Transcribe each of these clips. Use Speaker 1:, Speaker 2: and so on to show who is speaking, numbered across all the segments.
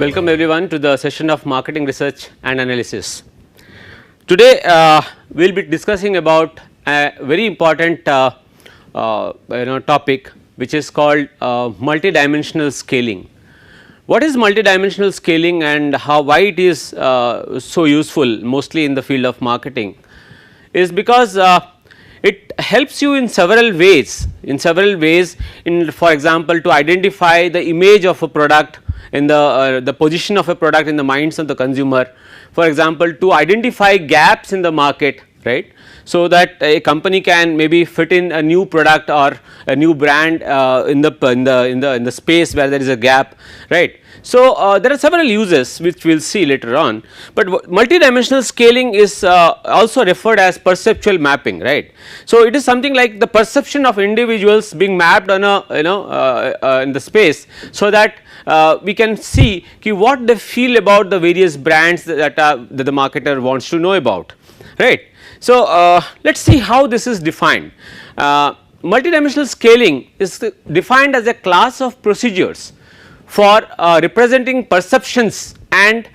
Speaker 1: Welcome everyone to the session of marketing research and analysis. Today we will be discussing about a very important topic which is called multidimensional scaling. What is multidimensional scaling and why it is so useful mostly in the field of marketing is because it helps you in several ways in for example to identify the image of a product in the position of a product in the minds of the consumer, for example to identify gaps in the market, right. So that a company can maybe fit in a new product or a new brand in the space where there is a gap, right. So there are several uses which we will see later on, but multidimensional scaling is also referred as perceptual mapping, right. So it is something like the perception of individuals being mapped on a in the space, so that we can see what they feel about the various brands that the marketer wants to know about, right. So let us see how this is defined. Multidimensional scaling is defined as a class of procedures for representing perceptions and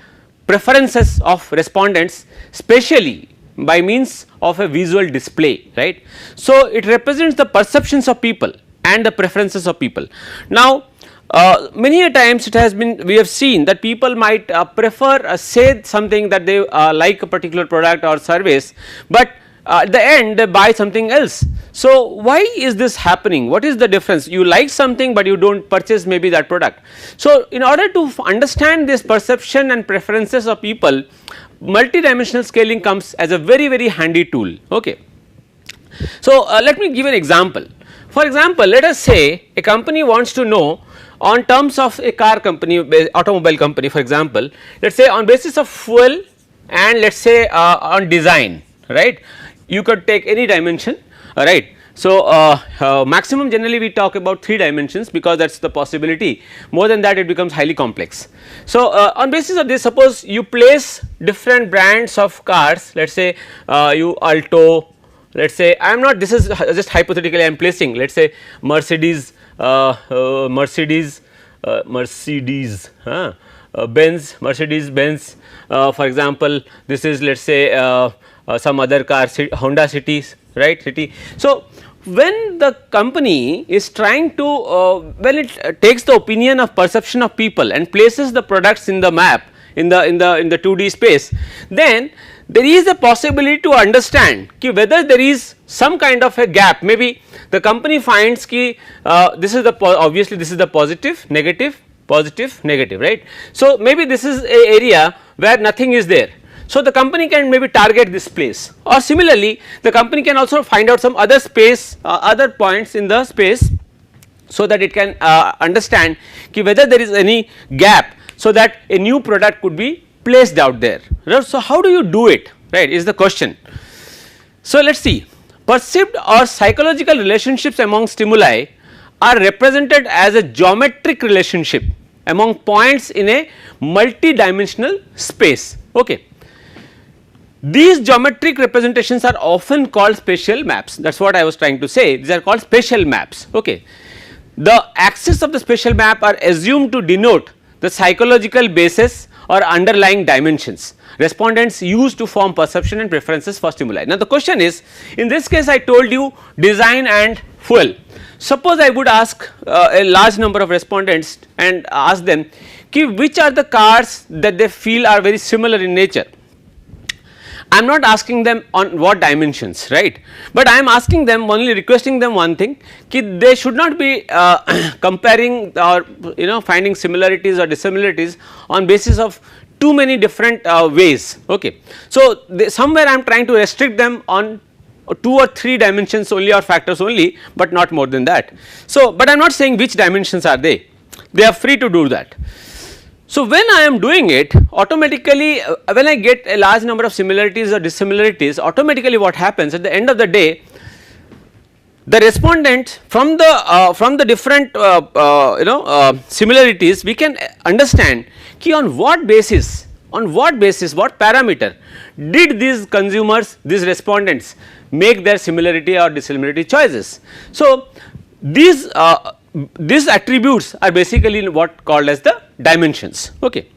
Speaker 1: preferences of respondents, specially by means of a visual display, right. So it represents the perceptions of people and the preferences of people. Now many a times it has been, we have seen that people might prefer say something that they like a particular product or service, but at the end they buy something else. So why is this happening? What is the difference? You like something but you do not purchase maybe that product. So in order to understand this perception and preferences of people, multidimensional scaling comes as a very handy tool, okay. So let me give an example. For example, let us say a company wants to know on terms of a car company, automobile company for example, let us say on basis of fuel and let us say on design, right. You could take any dimension, right. So maximum generally we talk about 3 dimensions because that is the possibility, more than that it becomes highly complex. So on basis of this, suppose you place different brands of cars, let us say you Alto, let us say I am not, this is just hypothetically I am placing, let us say Mercedes, Benz, Mercedes Benz, for example this is let us say some other car, Honda Cities, right, City. So when the company is trying to when it takes the opinion of perception of people and places the products in the map in the 2D space, then there is a possibility to understand whether there is some kind of a gap. Maybe the company finds this is the obviously this is the positive, negative, right. So maybe this is a area where nothing is there. So the company can maybe target this place, or similarly the company can also find out some other space, other points in the space, so that it can understand whether there is any gap, so that a new product could be placed out there. So how do you do it, right, is the question. So let us see, perceived or psychological relationships among stimuli are represented as a geometric relationship among points in a multidimensional space, okay. These geometric representations are often called spatial maps, that is what I was trying to say, these are called spatial maps, okay. The axes of the spatial map are assumed to denote the psychological basis or underlying dimensions respondents use to form perception and preferences for stimuli. Now the question is, in this case I told you design and fuel. Suppose I would ask a large number of respondents and ask them which are the cars that they feel are very similar in nature. I am not asking them on what dimensions, right, but I am asking them, only requesting them one thing, they should not be comparing or finding similarities or dissimilarities on basis of too many different ways, okay. So somewhere I am trying to restrict them on 2 or 3 dimensions only or factors only, but not more than that. So but I am not saying which dimensions are they are free to do that. So when I am doing it, automatically when I get a large number of similarities or dissimilarities, automatically what happens at the end of the day, the respondent from the different similarities, we can understand on what basis, what parameter did these consumers, these respondents make their similarity or dissimilarity choices. So these attributes are basically what called as the dimensions, okay.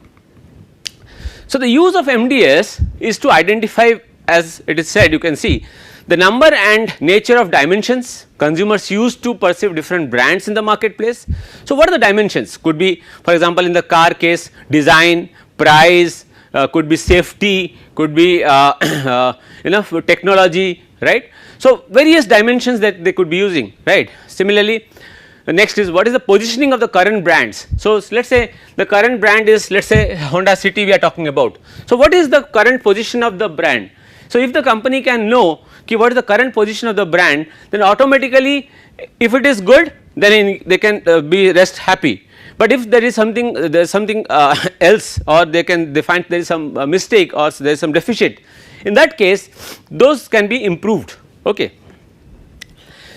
Speaker 1: So, the use of MDS is to identify, as it is said, you can see the number and nature of dimensions consumers use to perceive different brands in the marketplace. So, what are the dimensions? Could be, for example, in the car case, design, price, could be safety, could be technology, right. So, various dimensions that they could be using, right. Similarly, the next is what is the positioning of the current brands. So, let us say the current brand is, let us say Honda City we are talking about. So, what is the current position of the brand? So, if the company can know what is the current position of the brand, then automatically if it is good, then they can be rest happy. But if there is something else, or they find there is some mistake or there is some deficit, in that case those can be improved. Okay.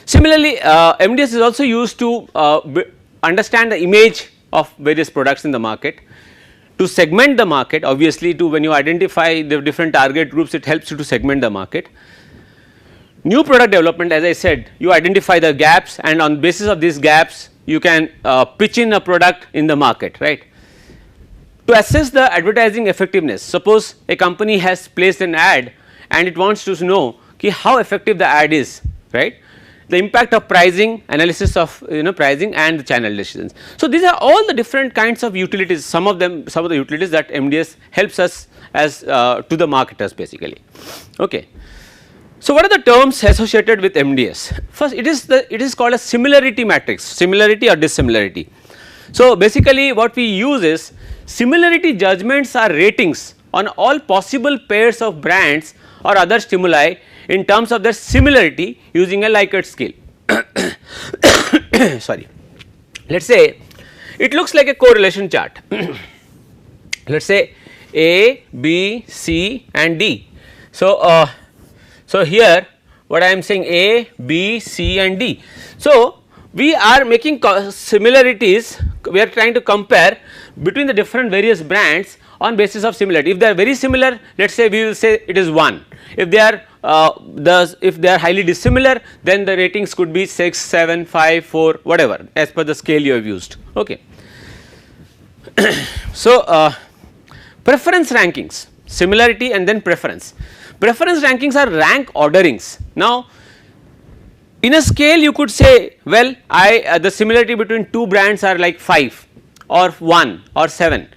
Speaker 1: Similarly, MDS is also used to understand the image of various products in the market, to segment the market. Obviously, when you identify the different target groups, it helps you to segment the market. New product development, as I said, you identify the gaps, and on basis of these gaps you can pitch in a product in the market, right. To assess the advertising effectiveness, suppose a company has placed an ad and it wants to know how effective the ad is, right. The impact of pricing, analysis of pricing, and the channel decisions. So, these are all the different kinds of utilities, some of the utilities that MDS helps us as to the marketers basically. Okay. So, what are the terms associated with MDS? First, it is called a similarity matrix, similarity or dissimilarity. So, basically what we use is similarity judgments are ratings on all possible pairs of brands or other stimuli in terms of their similarity using a Likert scale. Sorry. Let us say it looks like a correlation chart. Let us say A, B, C and D. So, so here what I am saying A, B, C and D. So, we are making similarities, we are trying to compare between the different various brands on basis of similarity. If they are very similar, let us say we will say it is 1. If they are highly dissimilar, then the ratings could be 6, 7, 5, 4, whatever as per the scale you have used. Okay. So, preference rankings, similarity and then preference. Preference rankings are rank orderings. Now, in a scale you could say, well, the similarity between 2 brands are like 5 or 1 or 7,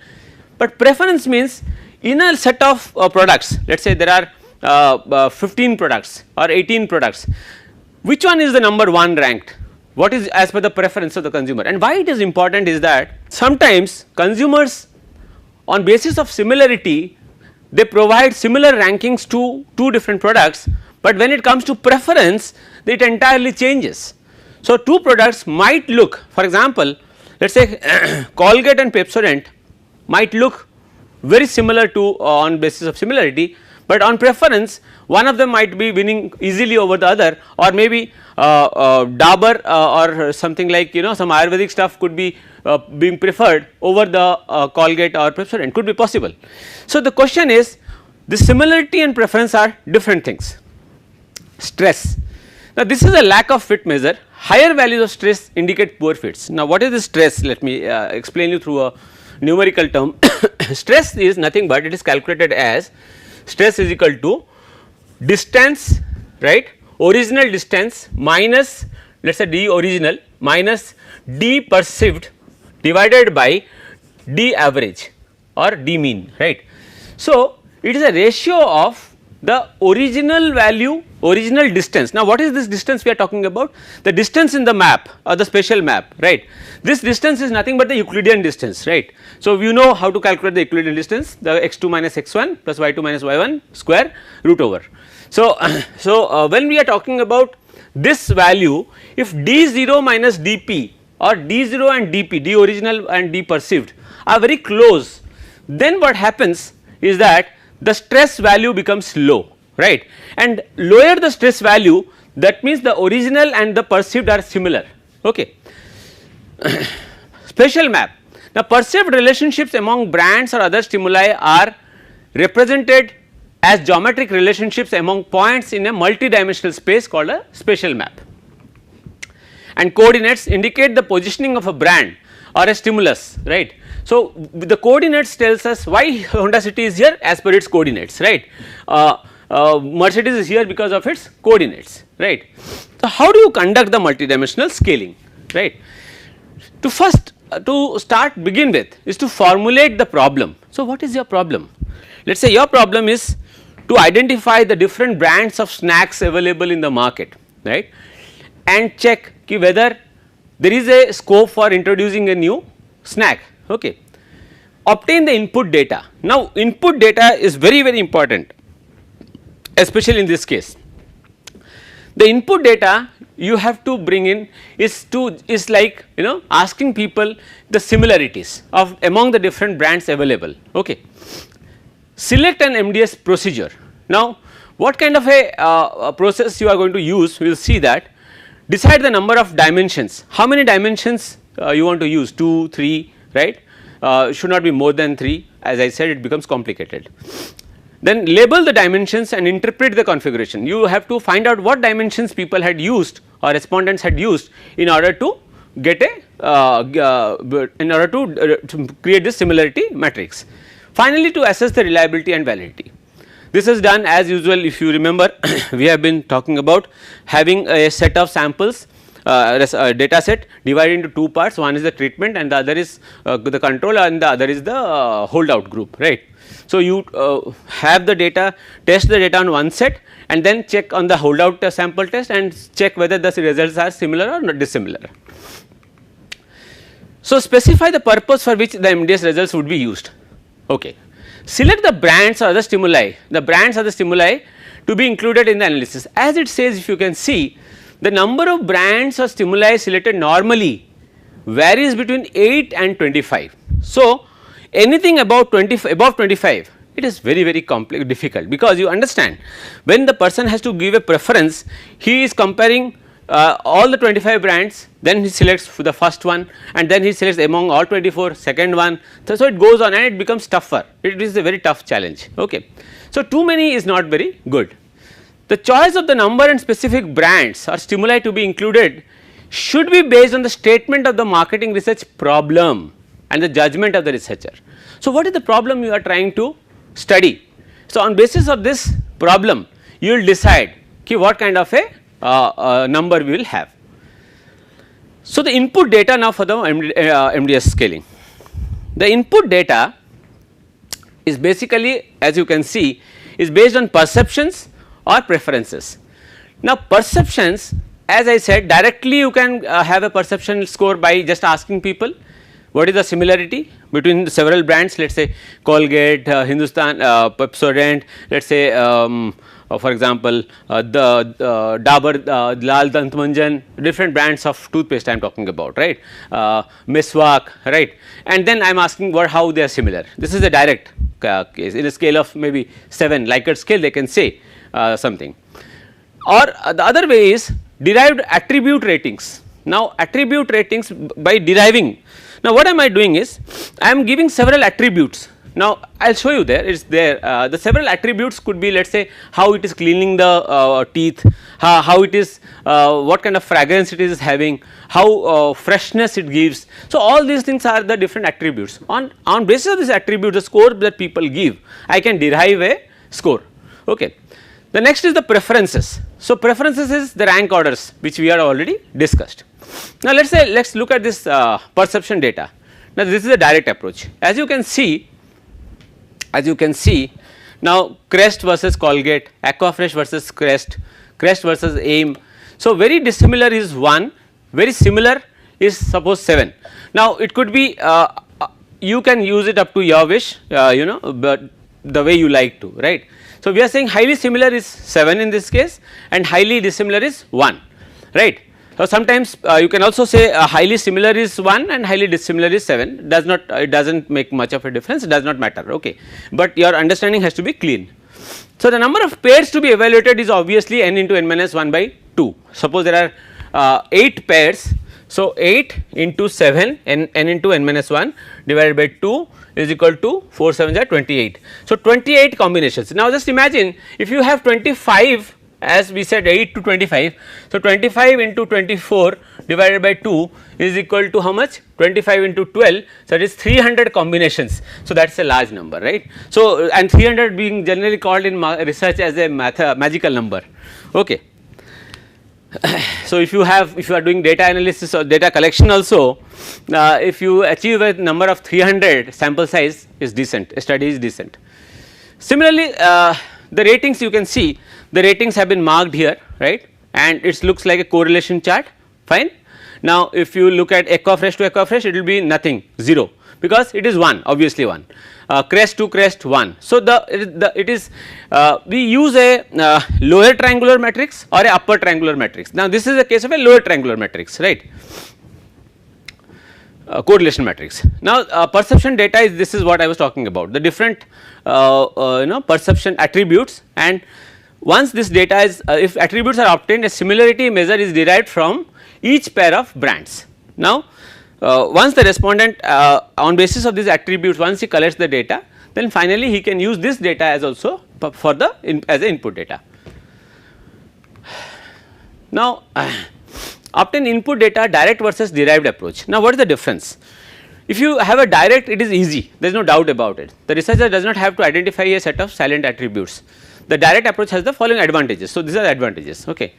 Speaker 1: but preference means in a set of products, let us say there are 15 products or 18 products, which one is the number 1 ranked? What is as per the preference of the consumer? And why it is important is that sometimes consumers on basis of similarity, they provide similar rankings to 2 different products, but when it comes to preference it entirely changes. So, 2 products might look, for example, let us say Colgate and Pepsodent might look very similar to on basis of similarity, but on preference one of them might be winning easily over the other, or maybe Dabur or something like some Ayurvedic stuff could be being preferred over the Colgate or Pepsodent, could be possible. So, the question is, the similarity and preference are different things. Stress. Now, this is a lack of fit measure. Higher values of stress indicate poor fits. Now, what is the stress? Let me explain you through a numerical term. Stress is nothing but it is calculated as stress is equal to distance, right, original distance minus, let us say d original minus d perceived divided by d average or d mean, right. So, it is a ratio of the original value, original distance. Now, what is this distance we are talking about? The distance in the map or the spatial map, right. This distance is nothing but the Euclidean distance, right. So, you know how to calculate the Euclidean distance, the x2 minus x1 plus y2 minus y1 square root over. So, when we are talking about this value, if d0 minus dp or d0 and dp, d original and d perceived are very close, then what happens is that the stress value becomes low, right, and lower the stress value, that means the original and the perceived are similar. Okay. Spatial map. Now, perceived relationships among brands or other stimuli are represented as geometric relationships among points in a multi-dimensional space called a spatial map, and coordinates indicate the positioning of a brand or a stimulus, right. So, the coordinates tells us why Honda City is here as per its coordinates, right. Mercedes is here because of its coordinates, right. So, how do you conduct the multidimensional scaling, right. To first to start begin with is to formulate the problem. So, what is your problem? Let us say your problem is to identify the different brands of snacks available in the market, right, and check whether there is a scope for introducing a new snack. Okay. Obtain the input data. Now, input data is very important, especially in this case. The input data you have to bring in is like asking people the similarities of among the different brands available. Okay. Select an MDS procedure. Now, what kind of a process you are going to use, we will see that. Decide the number of dimensions, how many dimensions you want to use, 2, 3, right, should not be more than 3, as I said it becomes complicated. Then label the dimensions and interpret the configuration. You have to find out what dimensions people had used or respondents had used in order to get to create this similarity matrix. Finally, to assess the reliability and validity. This is done as usual. If you remember, we have been talking about having a set of samples, data set divided into two parts. One is the treatment and the other is the control, and the other is the holdout group, right. So, you have the data, test the data on one set and then check on the holdout sample test and check whether the results are similar or not dissimilar. So, specify the purpose for which the MDS results would be used. Okay. Select the brands or the stimuli to be included in the analysis. As it says, if you can see, the number of brands or stimuli selected normally varies between 8 and 25. So, anything above 25, it is very complex, difficult, because you understand when the person has to give a preference, he is comparing all the 25 brands, then he selects for the first one and then he selects among all 24 second one. So, it goes on and it becomes tougher, it is a very tough challenge. Okay. So, too many is not very good. The choice of the number and specific brands or stimuli to be included should be based on the statement of the marketing research problem and the judgment of the researcher. So, what is the problem you are trying to study? So, on basis of this problem you will decide what kind of a number we will have. So, the input data now for the MDS scaling. The input data is basically, as you can see, is based on perceptions or preferences. Now, perceptions, as I said, directly you can have a perception score by just asking people what is the similarity between several brands, let us say Colgate, Hindustan, Pepsodent, let us say for example, the Dabur, Lal Dant Manjan, different brands of toothpaste I am talking about, right, Meswak, right, and then I am asking how they are similar. This is a direct case. In a scale of maybe 7 Likert scale they can say something. Or the other way is derived attribute ratings. Now, attribute ratings by deriving. Now, what am I doing is I am giving several attributes. Now, I will show you there, it is there. The several attributes could be, let us say, how it is cleaning the teeth, how it is, what kind of fragrance it is having, how freshness it gives. So, all these things are the different attributes. On basis of this attribute, the score that people give, I can derive a score. Okay. The next is the preferences. So, preferences is the rank orders which we are already discussed. Now, let us look at this perception data. Now, this is a direct approach. As you can see, now Crest versus Colgate, Aquafresh versus Crest versus Aim. So, very dissimilar is 1, very similar is suppose 7. Now, it could be you can use it up to your wish, but the way you like to, right. So, we are saying highly similar is 7 in this case and highly dissimilar is 1, right. So, sometimes you can also say highly similar is 1 and highly dissimilar is 7, it does not make much of a difference, it does not matter, okay, but your understanding has to be clean. So, the number of pairs to be evaluated is obviously n into n minus 1 by 2. Suppose there are 8 pairs. So, 8 into 7 n into n minus 1 divided by 2 is equal to 4 7s are 28. So, 28 combinations. Now, just imagine if you have 25 as we said 8 to 25. So, 25 into 24 divided by 2 is equal to how much? 25 into 12, so that is 300 combinations. So, that is a large number, right. So, and 300 being generally called in research as a magical number. Okay. So, if you are doing data analysis or data collection also, if you achieve a number of 300, sample size is decent, a study is decent. Similarly, the ratings you can see, the ratings have been marked here, right, and it looks like a correlation chart, fine. Now, if you look at Ecofresh to Ecofresh, it will be nothing, 0, because it is 1, obviously 1, crest to crest 1. So, it is we use a lower triangular matrix or a upper triangular matrix. Now, this is a case of a lower triangular matrix, right. Correlation matrix. Now, perception data is, this is what I was talking about, the different perception attributes, and once this data is if attributes are obtained, a similarity measure is derived from each pair of brands. Now, once the respondent on basis of these attributes, once he collects the data, then finally he can use this data as also for the as a input data. Now, obtain input data direct versus derived approach. Now, what is the difference? If you have a direct, it is easy, there is no doubt about it. The researcher does not have to identify a set of salient attributes. The direct approach has the following advantages. So, these are the advantages, okay.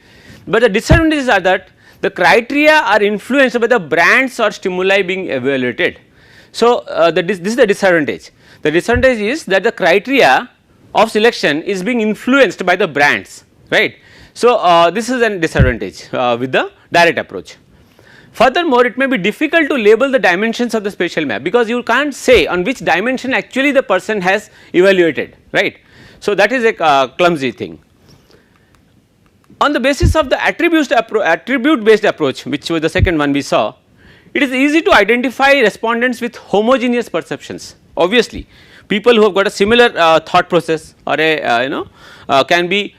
Speaker 1: But the disadvantages are that the criteria are influenced by the brands or stimuli being evaluated. So, this is the disadvantage. The disadvantage is that the criteria of selection is being influenced by the brands, right. So, this is a disadvantage with the direct approach. Furthermore, it may be difficult to label the dimensions of the spatial map, because you can't say on which dimension actually the person has evaluated, right. So, that is a clumsy thing. On the basis of the attribute based approach, which was the second one we saw, it is easy to identify respondents with homogeneous perceptions. Obviously, people who have got a similar thought process or a can be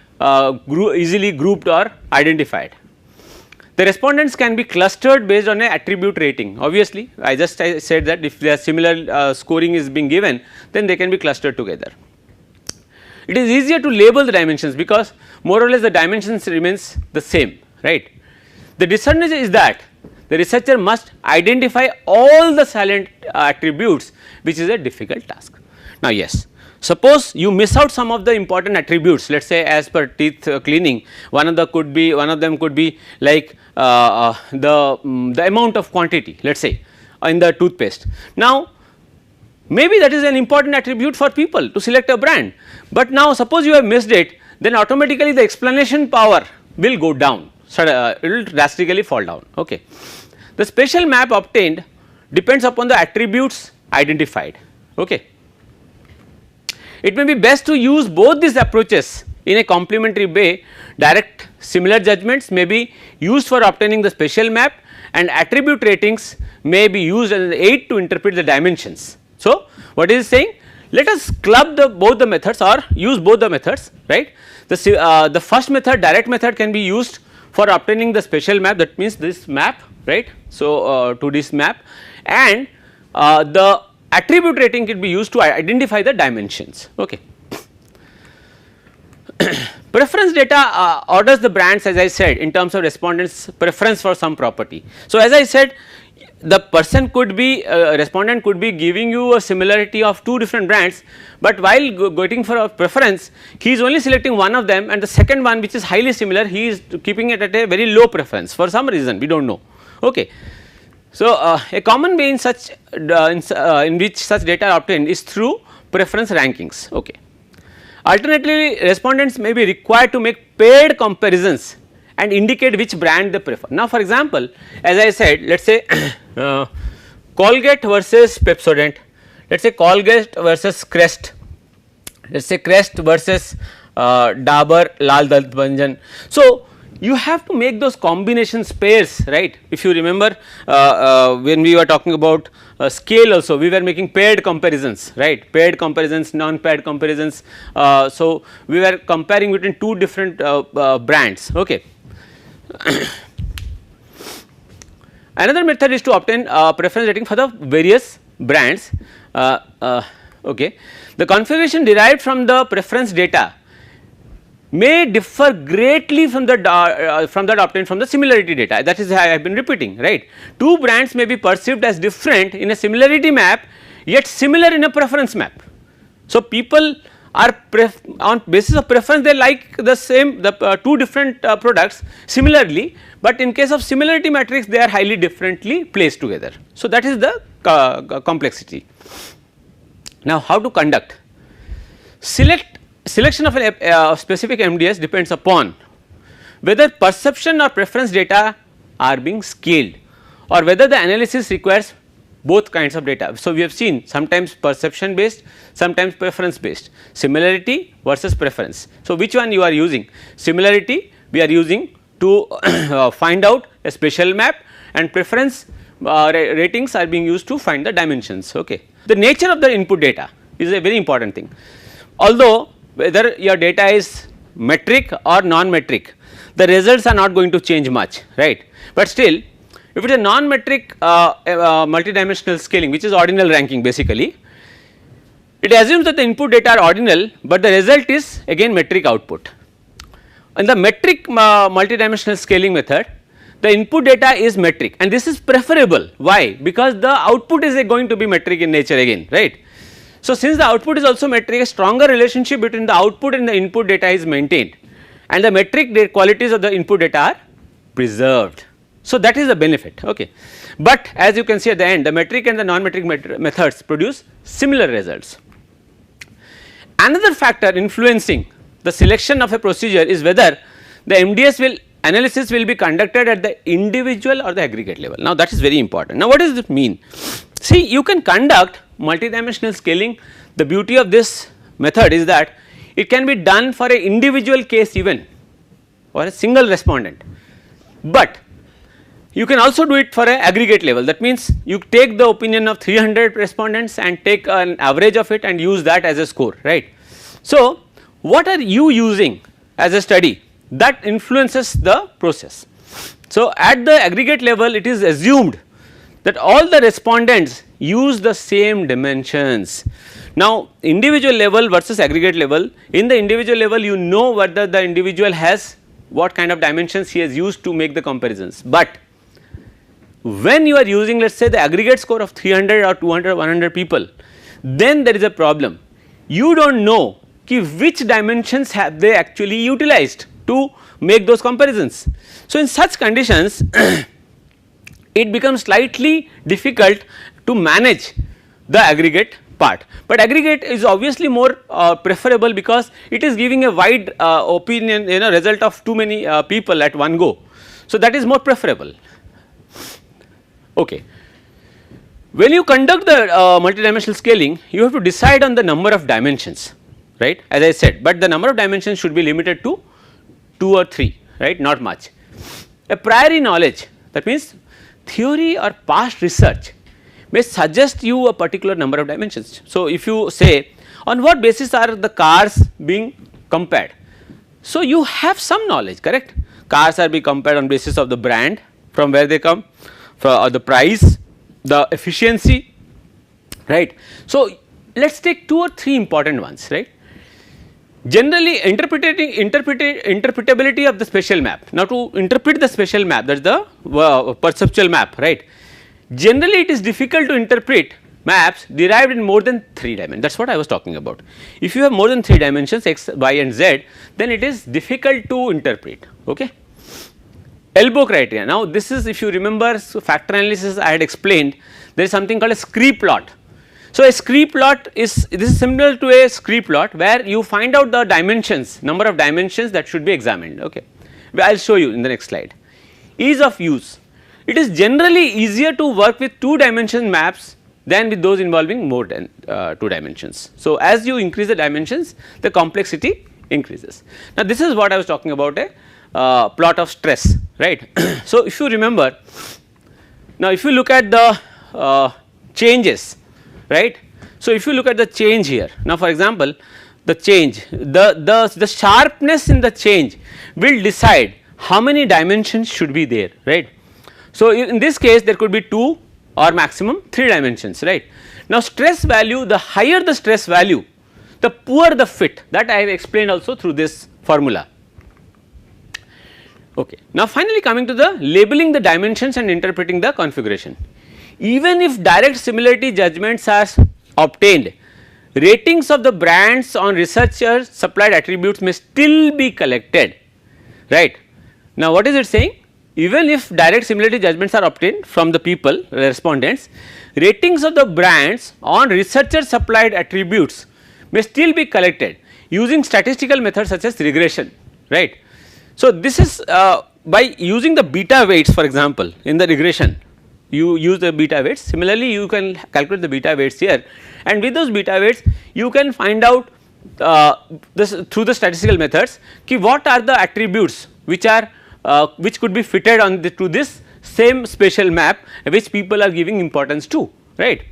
Speaker 1: easily grouped or identified. The respondents can be clustered based on a attribute rating. Obviously, I said that if their similar scoring is being given, then they can be clustered together. It is easier to label the dimensions, because more or less the dimensions remains the same, right. The disadvantage is that the researcher must identify all the salient attributes, which is a difficult task. Now, yes, suppose you miss out some of the important attributes, let us say as per teeth cleaning, one of them could be like the amount of quantity, let us say in the toothpaste. Now, maybe that is an important attribute for people to select a brand, but now suppose you have missed it, then automatically the explanation power will go down, so it will drastically fall down, okay. The spatial map obtained depends upon the attributes identified, okay. It may be best to use both these approaches in a complementary way. Direct similar judgments may be used for obtaining the spatial map, and attribute ratings may be used as an aid to interpret the dimensions. So, what is saying? Let us club both the methods or use both the methods, right. The first method, direct method, can be used for obtaining the spatial map, that means this map, right. So, to this map, and the attribute rating can be used to identify the dimensions, okay. Preference data orders the brands, as I said, in terms of respondents' preference for some property. So, as I said, the person could be respondent could be giving you a similarity of two different brands, but while going for a preference, he is only selecting one of them, and the second one, which is highly similar, he is keeping it at a very low preference for some reason, we do not know, okay. So, a common way in such in which such data are obtained is through preference rankings, okay. Alternatively, respondents may be required to make paired comparisons and indicate which brand they prefer. Now, for example, as I said, let us say Colgate versus Pepsodent, let us say Colgate versus Crest, let us say Crest versus Dabur Lal Dant Banjan. So, you have to make those combinations pairs, right. If you remember when we were talking about scale also, we were making paired comparisons, right, paired comparisons, non-paired comparisons. So, we were comparing between two different brands, okay. Another method is to obtain preference rating for the various brands, okay. The configuration derived from the preference data may differ greatly from that obtained from the similarity data. That is, I have been repeating, right. Two brands may be perceived as different in a similarity map, yet similar in a preference map. So, people are on basis of preference, they like the same, two different products similarly, but in case of similarity matrix they are highly differently placed together. So, that is the complexity. Now, how to conduct? Selection of a specific MDS depends upon whether perception or preference data are being scaled, or whether the analysis requires both kinds of data. So, we have seen sometimes perception based, sometimes preference based, similarity versus preference. So, which one you are using? Similarity we are using to find out a spatial map, and preference ratings are being used to find the dimensions. Okay. The nature of the input data is a very important thing. Although whether your data is metric or non-metric, the results are not going to change much, right. But still, if it is a non-metric multidimensional scaling, which is ordinal ranking basically, it assumes that the input data are ordinal, but the result is again metric output. In the metric multidimensional scaling method, the input data is metric, and this is preferable. Why? Because the output is going to be metric in nature again, right. So, since the output is also metric, a stronger relationship between the output and the input data is maintained, and the metric qualities of the input data are preserved. So, that is the benefit. Okay. But as you can see at the end, the metric and the non-metric methods produce similar results. Another factor influencing the selection of a procedure is whether the MDS analysis will be conducted at the individual or the aggregate level. Now, that is very important. Now, what does it mean? See, you can conduct multidimensional scaling. The beauty of this method is that it can be done for an individual case even or a single respondent, but you can also do it for an aggregate level. That means, you take the opinion of 300 respondents and take an average of it and use that as a score, right. So, what are you using as a study that influences the process? So, at the aggregate level, it is assumed that all the respondents use the same dimensions. Now, individual level versus aggregate level, in the individual level you know whether the individual has what kind of dimensions he has used to make the comparisons, but when you are using, let us say, the aggregate score of 300 or 200 or 100 people, then there is a problem. You do not know which dimensions have they actually utilized to make those comparisons. So, in such conditions it becomes slightly difficult to manage the aggregate part, but aggregate is obviously more preferable because it is giving a wide opinion, result of too many people at one go. So, that is more preferable. Okay. When you conduct the multidimensional scaling, you have to decide on the number of dimensions, right, as I said, but the number of dimensions should be limited to 2 or 3, right, not much. A priori knowledge, that means theory or past research may suggest you a particular number of dimensions. So, if you say on what basis are the cars being compared, so you have some knowledge, correct. Cars are being compared on basis of the brand, from where they come, for the price, the efficiency, right. So, let us take 2 or 3 important ones, right. Generally, interpretability of the spatial map. Now, to interpret the spatial map, that is the perceptual map, right. Generally, it is difficult to interpret maps derived in more than 3 dimensions. That is what I was talking about. If you have more than 3 dimensions x, y and z, then it is difficult to interpret. Okay. Elbow criteria. Now, this is, if you remember factor analysis, I had explained there is something called a scree plot. So, a scree plot is, this is similar to a scree plot where you find out the dimensions, number of dimensions that should be examined. Okay. I will show you in the next slide. Ease of use. It is generally easier to work with 2 dimension maps than with those involving more than 2 dimensions. So, as you increase the dimensions, the complexity increases. Now, this is what I was talking about, a plot of stress, right. So, if you remember, now if you look at the changes, right. So, if you look at the change here, now for example, the change, the sharpness in the change will decide how many dimensions should be there, right. So, in this case there could be 2 or maximum 3 dimensions, right. Now, stress value, the higher the stress value, the poor the fit, that I have explained also through this formula. Okay. Now, finally coming to the labeling the dimensions and interpreting the configuration. Even if direct similarity judgments are obtained, ratings of the brands on researcher supplied attributes may still be collected, right. Now, what is it saying? Even if direct similarity judgments are obtained from the people, respondents, ratings of the brands on researcher supplied attributes may still be collected using statistical methods such as regression, right. So, this is by using the beta weights, for example, in the regression you use the beta weights. Similarly, you can calculate the beta weights here, and with those beta weights you can find out this through the statistical methods what are the attributes which are which could be fitted on to this same spatial map which people are giving importance to, right.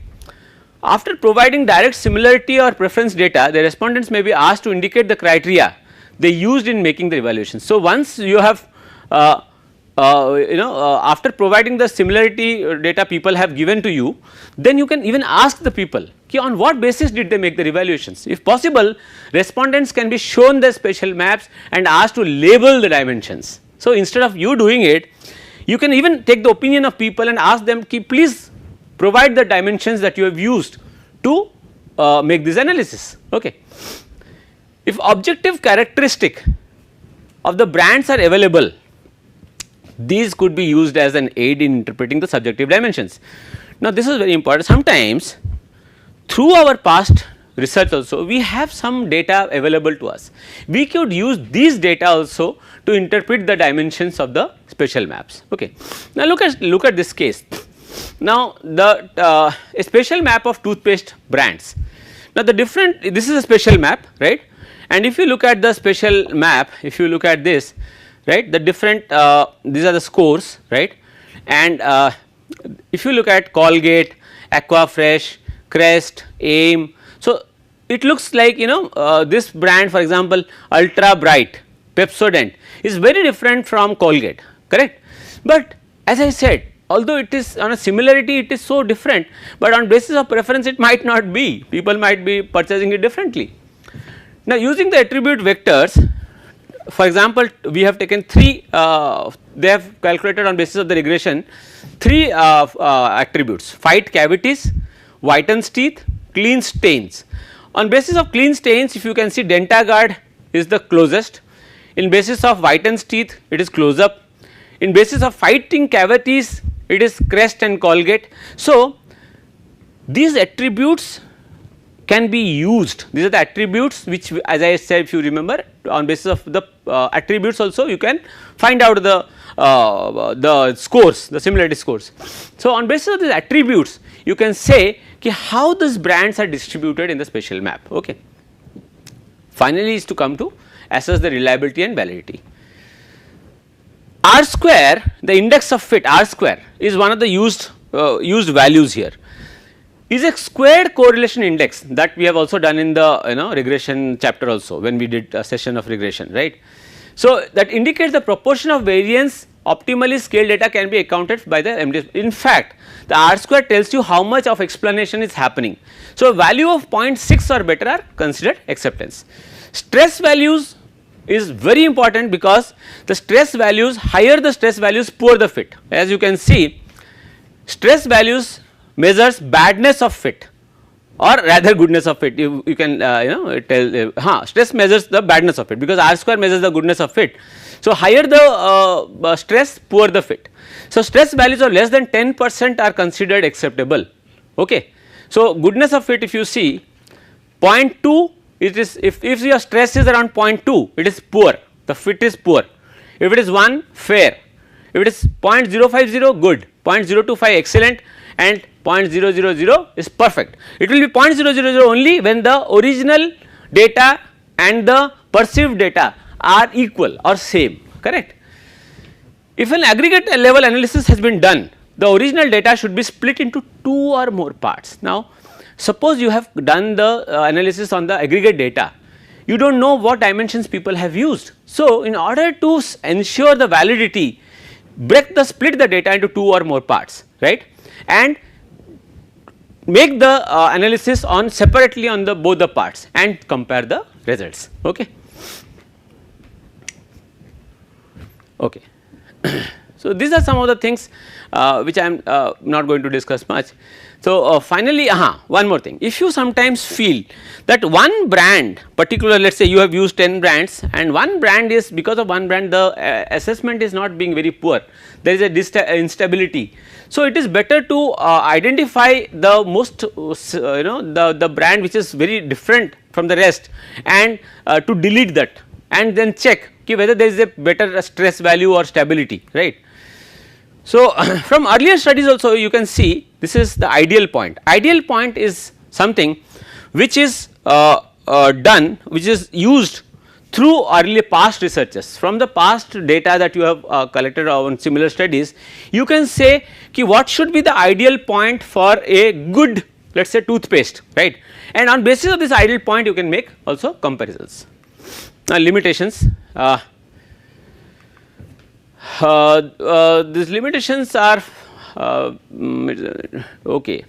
Speaker 1: After providing direct similarity or preference data, the respondents may be asked to indicate the criteria they used in making the evaluation. So, once you have after providing the similarity data people have given to you, then you can even ask the people on what basis did they make the evaluations. If possible, respondents can be shown the spatial maps and asked to label the dimensions. So, instead of you doing it, you can even take the opinion of people and ask them please provide the dimensions that you have used to make this analysis. Okay. If objective characteristic of the brands are available, these could be used as an aid in interpreting the subjective dimensions. Now, this is very important. Sometimes through our past research also we have some data available to us. We could use these data also to interpret the dimensions of the spatial maps. Okay. Now, look at this case. Now, the a spatial map of toothpaste brands. Now, the different, this is a spatial map, right, and if you look at the spatial map, if you look at this, right, the different these are the scores, right, and if you look at Colgate, Aquafresh, Crest, Aim. So, it looks like this brand, for example, Ultra Bright, Pepsodent is very different from Colgate, correct, but as I said, although it is on a similarity it is so different, but on basis of preference it might not be, people might be purchasing it differently. Now, using the attribute vectors, for example, we have taken 3 they have calculated on basis of the regression 3 attributes: fight cavities, whitens teeth, clean stains. On basis of clean stains, if you can see, DentaGuard is the closest. In basis of whitens teeth, it is close up. In basis of fighting cavities, it is Crest and Colgate. So, these attributes can be used. These are the attributes which, as I said, if you remember, on basis of the attributes also you can find out the scores, the similarity scores. So, on basis of these attributes you can say how these brands are distributed in the spatial map. Okay. Finally, is to come to assess the reliability and validity. R square, the index of fit R square is one of the used values here, is a squared correlation index that we have also done in the regression chapter also when we did a session of regression, right. So, that indicates the proportion of variance optimally scaled data can be accounted by the MDS. In fact, the R square tells you how much of explanation is happening. So, a value of 0.6 or better are considered acceptance. Stress values is very important because the stress values, higher the stress values, poor the fit. As you can see, stress values measures badness of fit or rather goodness of fit. You can tell stress measures the badness of fit because R square measures the goodness of fit. So, higher the stress, poor the fit. So, stress values of less than 10% are considered acceptable. Okay. So, goodness of fit, if you see 0.2, it is if your stress is around 0.2, it is poor, the fit is poor. If it is 1, fair. If it is 0.050, good, 0.025, excellent, and 0.000 is perfect. It will be 0.000 only when the original data and the perceived data are equal or same, correct. If an aggregate level analysis has been done, the original data should be split into 2 or more parts. Now, suppose you have done the analysis on the aggregate data, you do not know what dimensions people have used. So, in order to ensure the validity, split the data into 2 or more parts, right, and make the analysis on separately on the both the parts and compare the results. Okay. Okay. So, these are some of the things which I am not going to discuss much. So, finally, one more thing, if you sometimes feel that one brand particular, let us say you have used 10 brands and one brand is, because of one brand the assessment is not being very poor, there is a instability. So, it is better to identify the most the brand which is very different from the rest and to delete that and then check whether there is a better stress value or stability, right. So, from earlier studies also you can see this is the ideal point. Ideal point is something which is done, which is used through early past researches. From the past data that you have collected on similar studies, you can say what should be the ideal point for a good, let us say, toothpaste, right, and on basis of this ideal point you can make also comparisons. Now, limitations. These limitations are okay.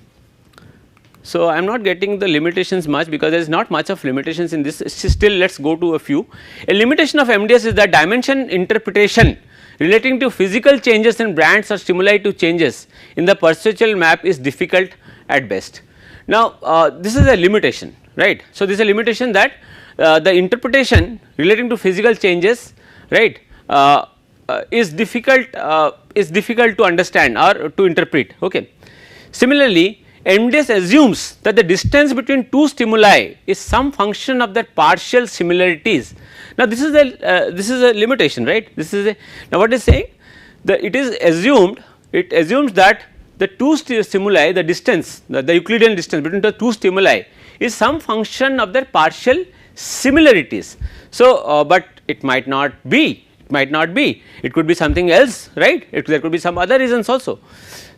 Speaker 1: So, I am not getting the limitations much because there is not much of limitations in this. Still, let us go to a few. A limitation of MDS is that dimension interpretation relating to physical changes in brands or stimuli to changes in the perceptual map is difficult at best. Now, this is a limitation, right. So, this is a limitation that the interpretation relating to physical changes, right, is difficult to understand or to interpret. Okay. Similarly, MDS assumes that the distance between two stimuli is some function of that partial similarities. Now, this is a limitation, right. This is a, now what is saying, it assumes that the two stimuli, the distance, the Euclidean distance between the two stimuli is some function of their partial similarities. So, but it might not be. It could be something else, right, there could be some other reasons also.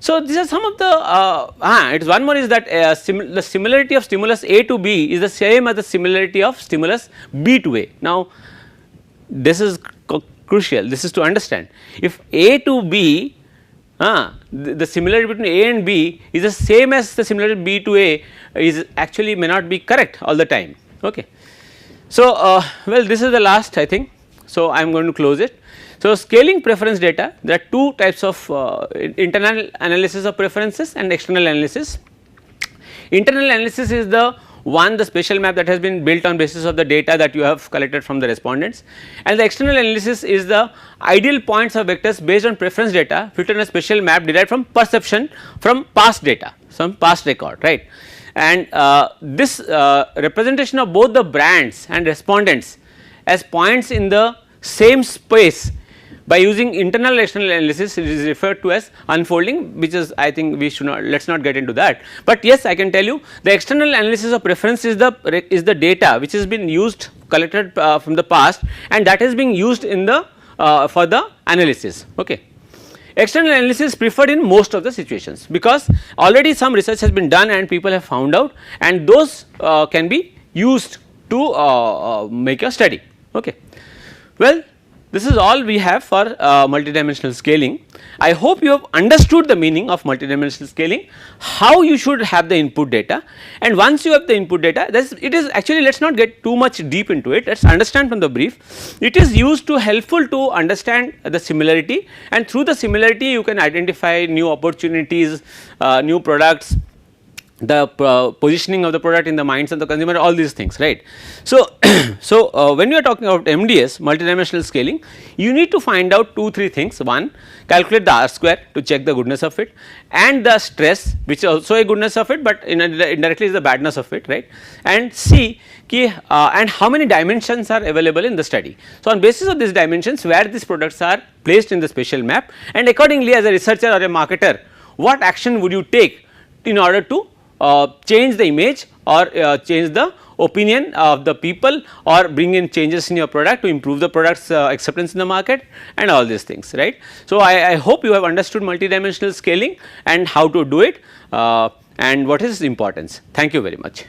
Speaker 1: So, these are some of the it is one more is that the similarity of stimulus A to B is the same as the similarity of stimulus B to A. Now, this is crucial, this is to understand if A to B the similarity between A and B is the same as the similarity B to A is actually may not be correct all the time. Okay. So, well, this is the last, I think. So, I am going to close it. So, scaling preference data, there are two types of internal analysis of preferences and external analysis. Internal analysis is the spatial map that has been built on basis of the data that you have collected from the respondents, and the external analysis is the ideal points of vectors based on preference data filtered in a spatial map derived from perception from past data, some past record, right. And this representation of both the brands and respondents as points in the same space by using internal and external analysis is referred to as unfolding, which is, I think we should not, let us not get into that. But yes, I can tell you the external analysis of preference is the data which has been used, collected from the past, and that is being used in the for the analysis. Okay. External analysis is preferred in most of the situations because already some research has been done and people have found out, and those can be used to make a study. Okay. Well, this is all we have for multidimensional scaling. I hope you have understood the meaning of multidimensional scaling, how you should have the input data, and once you have the input data, it is actually, let us not get too much deep into it, let us understand from the brief. It is used to helpful to understand the similarity, and through the similarity you can identify new opportunities, new products, the positioning of the product in the minds of the consumer, all these things, right. So, when you are talking about MDS, multidimensional scaling, you need to find out 2-3 things. One, calculate the R square to check the goodness of it, and the stress, which is also a goodness of it, but indirectly is the badness of it, right, and see and how many dimensions are available in the study. So, on basis of these dimensions, where these products are placed in the spatial map, and accordingly as a researcher or a marketer, what action would you take in order to change the image or change the opinion of the people, or bring in changes in your product to improve the product's acceptance in the market, and all these things, right. So, I hope you have understood multidimensional scaling and how to do it and what is its importance. Thank you very much.